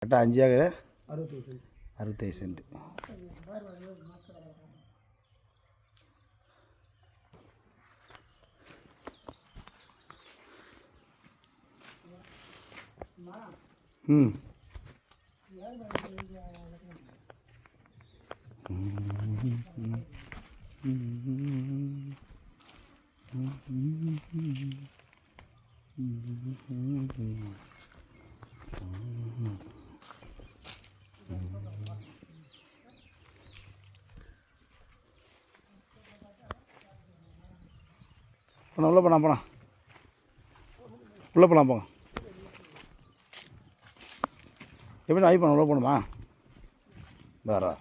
கரெக்டாக 5 acre 65 send. ம் உள்ள போகலாம் உள்ளே போகலாம் போங்க. எப்படி ஆகி பண்ண உள்ள போகணுமா? வேறா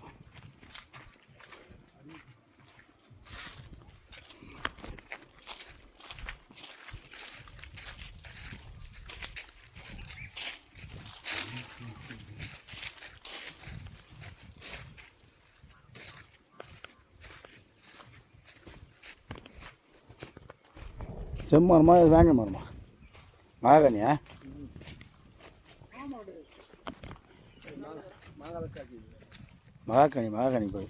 செம்மரமா இது வேங்க மரமா? மகாகனியா? மகாகனி போய்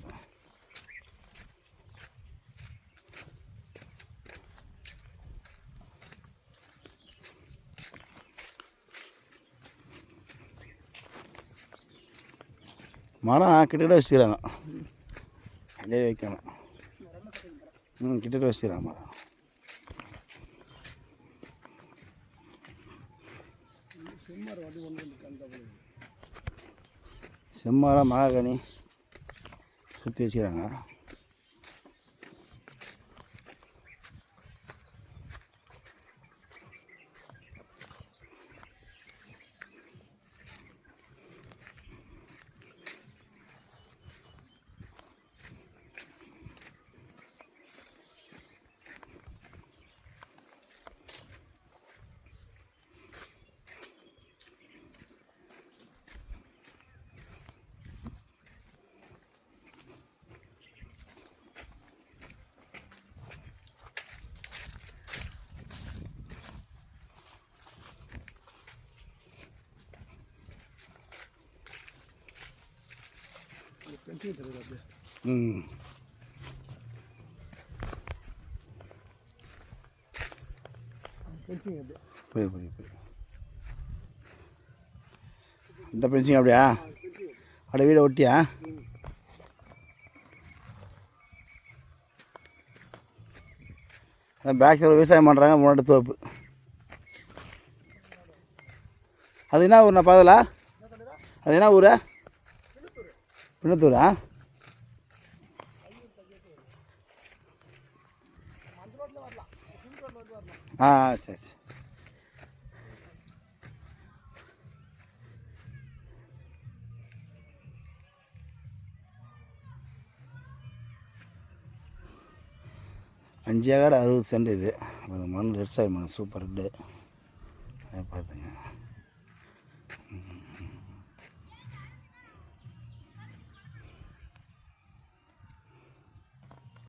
மரம் கிட்டக்கிட்ட வச்சுக்கிறாங்க. அப்படியே வைக்கணும். கிட்டக்கிட்ட வச்சுக்கிறாங்க மரம். செம்மரம் மகாகனி சுற்றி வச்சுக்கிறாங்க. புரியுது. இந்த பென்சிங் அப்படியா? அப்படியே வீடை ஒட்டியா? பேக் சைடு விவசாயம் பண்ணுறாங்க. முன்னாடி தோப்பு. அது என்ன ஊர்? நான் பார்க்கல. அது என்ன ஊர்? பின்னத்தூரா? சரி. 5 ஏக்கர் 60 சென்ட் இது. மண் விவசாய மண் சூப்பர் ரெட்டு. அதை பார்த்துங்க.